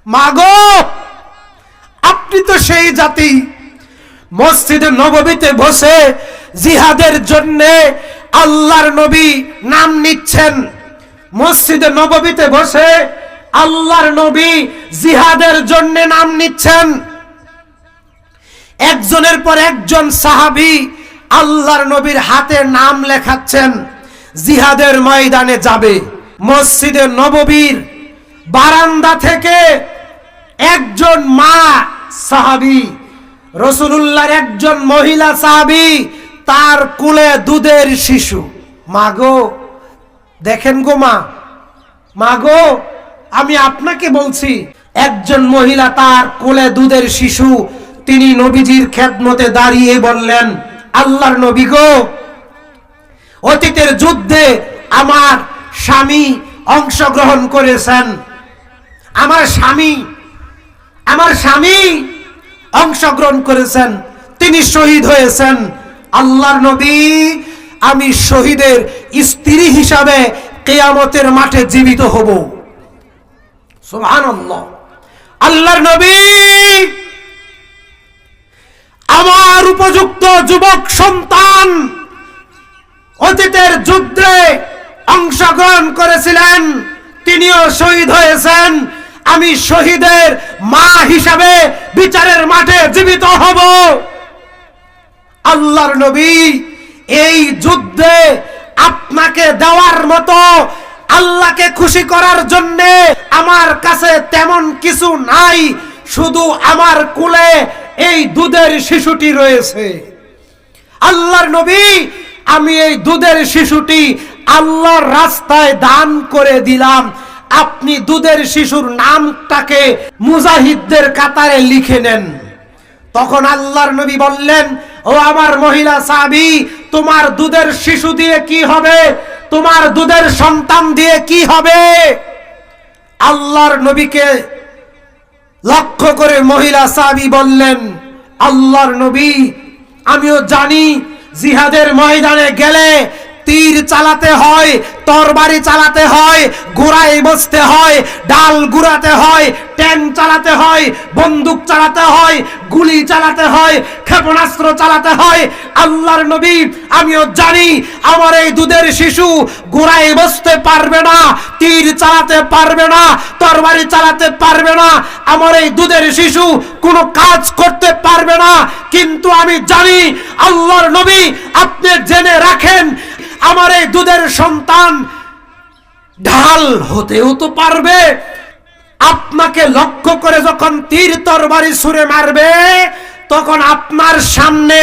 মাগো আপনি তো সেই জাতি মসজিদে নববীতে বসে জিহাদের জন্য আল্লাহর নবী নাম নিচ্ছেন। মসজিদে নববীতে বসে আল্লাহর নবী জিহাদের জন্য নাম নিচ্ছেন। একজনের পর একজন সাহাবী আল্লাহর নবীর হাতে নাম লেখাচ্ছেন, জিহাদের ময়দানে যাবে। মসজিদে নববীর বারান্দা থেকে একজন মা সাহাবী, রাসূলুল্লাহর একজন মহিলা সাহাবী, তার কোলে দুধের শিশু। মাগো দেখেন গো মাগো আমি আপনাকে বলছি, একজন মহিলা তার কোলে দুধের শিশু, তিনি নবীজির খেদমতে দাঁড়িয়ে বললেন, আল্লাহর নবী গো, অতীতের যুদ্ধে আমার স্বামী অংশগ্রহণ করেছেন, আমার স্বামী অংশগ্রহণ করেছেন, তিনি শহীদ হয়েছেন। আল্লাহর নবী, আমি শহীদের স্ত্রী হিসাবে কিয়ামতের মাঠে জীবিত হব। সুবহানাল্লাহ। আল্লাহর নবী, আমার উপযুক্ত যুবক সন্তান অতীতের যুদ্ধে অংশগ্রহণ করেছিলেন, তিনিও শহীদ হয়েছেন, আমি শহীদের মা হিসাবে বিচারের মাঠে জীবিত হব। আল্লাহর নবী, এই যুদ্ধে আপনাকে দেওয়ার মতো, আল্লাহকে খুশি করার জন্য আমার কাছে তেমন কিছু নাই, শুধু আমার কোলে এই দুধের শিশুটি রয়েছে। আল্লাহর নবী, আমি এই দুধের শিশুটি আল্লাহর রাস্তায় দান করে দিলাম, আপনি দুধের শিশুর নামটাকে মুজাহিদদের কাতারে লিখে নেন। তখন আল্লাহর নবী বললেন, ও আমার মহিলা সাহাবী, তোমার দুধের শিশু দিয়ে কি হবে, তোমার দুধের সন্তান দিয়ে কি হবে? আল্লাহর নবীকে লক্ষ্য করে মহিলা সাহাবী বললেন, আল্লাহর নবী, আমিও জানি জিহাদের ময়দানে গেলে তীর চালাতে হয়, তরবারি চালাতে হয়, ঘোড়ায় বসতে হয়, ডাল গুড়াতে হয়, ট্যাঙ্ক চালাতে হয়, বন্দুক চালাতে হয়, গুলি চালাতে হয়, ক্ষেপণাস্ত্র চালাতে হয়। আল্লাহর নবী, আমিও জানি আমার এই দুধের শিশু ঘোড়ায় বসতে পারবে না, তীর চালাতে পারবে না, তরবারি চালাতে পারবে না, আমার এই দুধের শিশু কোনো কাজ করতে পারবে না। কিন্তু আমি জানি, আল্লাহর নবী, আপনি জেনে রাখেন, আমার এই দুধের সন্তান ঢাল হতেও তো পারবে। আপনাকে লক্ষ্য করে যখন তীর তরবারি ছুঁড়ে মারবে, তখন আপনার সামনে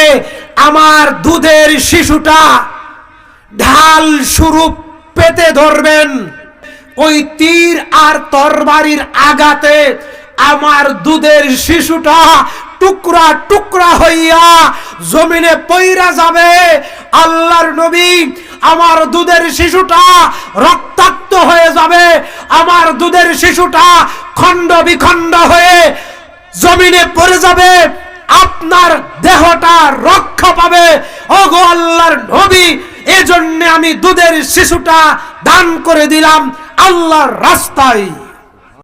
আমার দুধের শিশুটা ঢাল স্বরূপ পেতে ধরবেন। ওই তীর আর তরবারির আঘাতে আমার দুধের শিশুটা টুকরা টুকরা হইয়া জমিনে পইরা যাবে। আল্লাহর নবী, আমার দুধের শিশুটা রক্তাক্ত হয়ে যাবে, আমার দুধের শিশুটা খণ্ড বিখণ্ড হয়ে জমিনে পড়ে যাবে, আপনার দেহটা রক্ষা পাবে। ওগো আল্লাহর নবী, এজন্য আমি দুধের শিশুটা দান করে দিলাম আল্লাহর রাস্তায়।